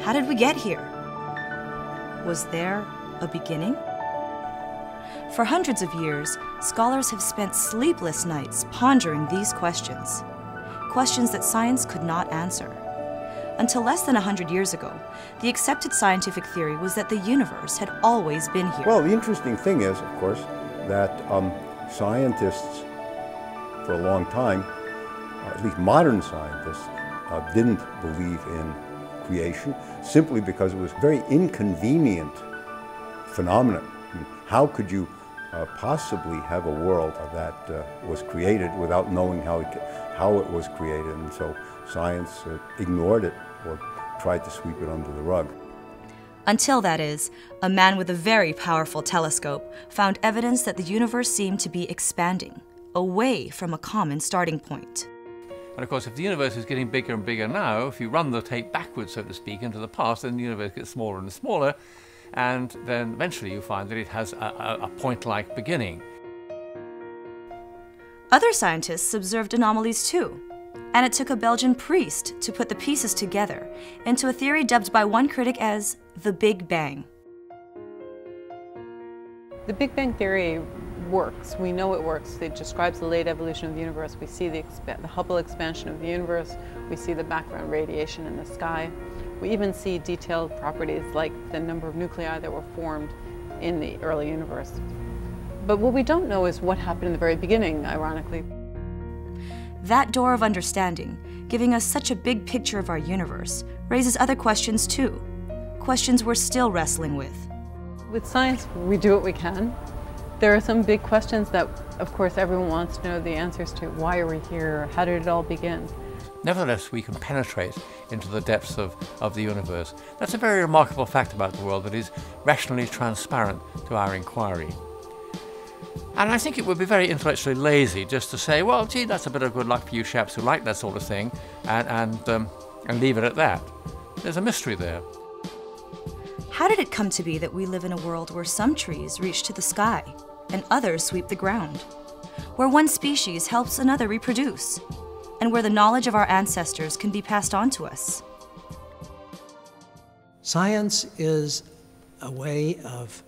How did we get here? Was there a beginning? For hundreds of years, scholars have spent sleepless nights pondering these questions. Questions that science could not answer. Until less than 100 years ago, the accepted scientific theory was that the universe had always been here. Well, the interesting thing is, of course, that scientists for a long time, at least modern scientists, didn't believe in creation simply because it was a very inconvenient phenomenon. I mean, how could you possibly have a world that was created without knowing how it was created? And so science ignored it or tried to sweep it under the rug. Until, that is, a man with a very powerful telescope found evidence that the universe seemed to be expanding, away from a common starting point. And of course, if the universe is getting bigger and bigger now, if you run the tape backwards, so to speak, into the past, then the universe gets smaller and smaller, and then eventually you find that it has a point-like beginning. Other scientists observed anomalies too, and it took a Belgian priest to put the pieces together into a theory dubbed by one critic as the Big Bang. The Big Bang theory works. We know it works. It describes the late evolution of the universe. We see the Hubble expansion of the universe. We see the background radiation in the sky. We even see detailed properties like the number of nuclei that were formed in the early universe. But what we don't know is what happened in the very beginning, ironically. That door of understanding, giving us such a big picture of our universe, raises other questions too. Questions we're still wrestling with. With science, we do what we can. There are some big questions that, of course, everyone wants to know the answers to. Why are we here? How did it all begin? Nevertheless, we can penetrate into the depths of the universe. That's a very remarkable fact about the world that is rationally transparent to our inquiry. And I think it would be very intellectually lazy just to say, well, gee, that's a bit of good luck for you chaps who like that sort of thing, and leave it at that. There's a mystery there. How did it come to be that we live in a world where some trees reach to the sky and others sweep the ground? Where one species helps another reproduce, and where the knowledge of our ancestors can be passed on to us? Science is a way of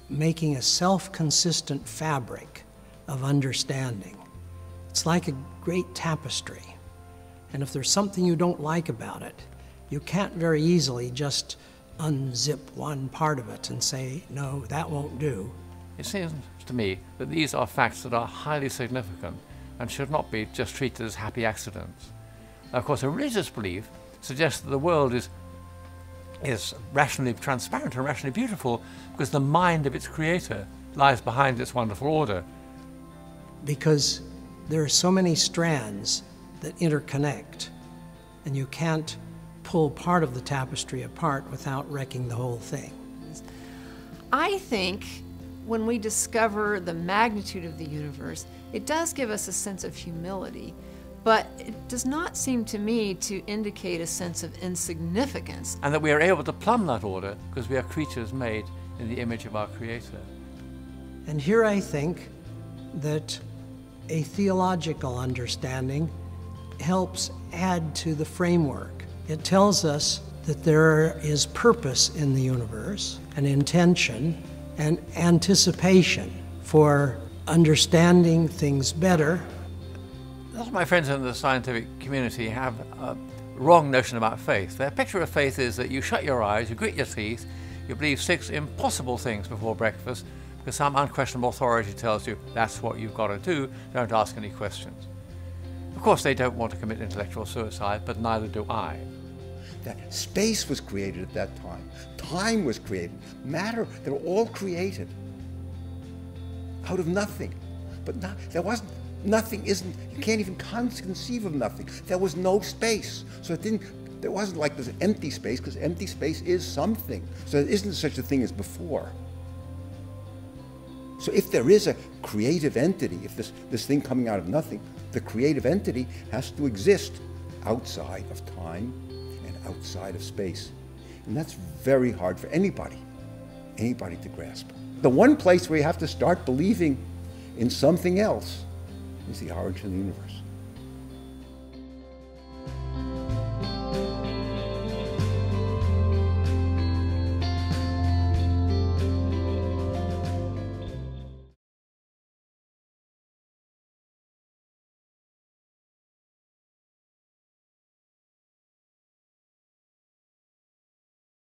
making a self-consistent fabric of understanding. It's like a great tapestry. And if there's something you don't like about it, you can't very easily just unzip one part of it and say, no, that won't do. It seems to me that these are facts that are highly significant and should not be just treated as happy accidents. Now, of course, a religious belief suggests that the world is rationally transparent and rationally beautiful because the mind of its creator lies behind its wonderful order. Because there are so many strands that interconnect, and you can't pull part of the tapestry apart without wrecking the whole thing. I think when we discover the magnitude of the universe, it does give us a sense of humility, but it does not seem to me to indicate a sense of insignificance. And that we are able to plumb that order because we are creatures made in the image of our Creator. And here I think that a theological understanding helps add to the framework. It tells us that there is purpose in the universe, an intention, and anticipation for understanding things better. A lot of my friends in the scientific community have a wrong notion about faith. Their picture of faith is that you shut your eyes, you grit your teeth, you believe 6 impossible things before breakfast because some unquestionable authority tells you that's what you've got to do, don't ask any questions. Of course, they don't want to commit intellectual suicide, but neither do I. That space was created at that time. Time was created. Matter, they were all created out of nothing. But there wasn't, nothing isn't, you can't even conceive of nothing. There was no space. So there wasn't like this empty space, because empty space is something. So there isn't such a thing as before. So if there is a creative entity, if this thing coming out of nothing, the creative entity has to exist outside of time and outside of space. And that's very hard for anybody to grasp. The one place where you have to start believing in something else is the origin of the universe.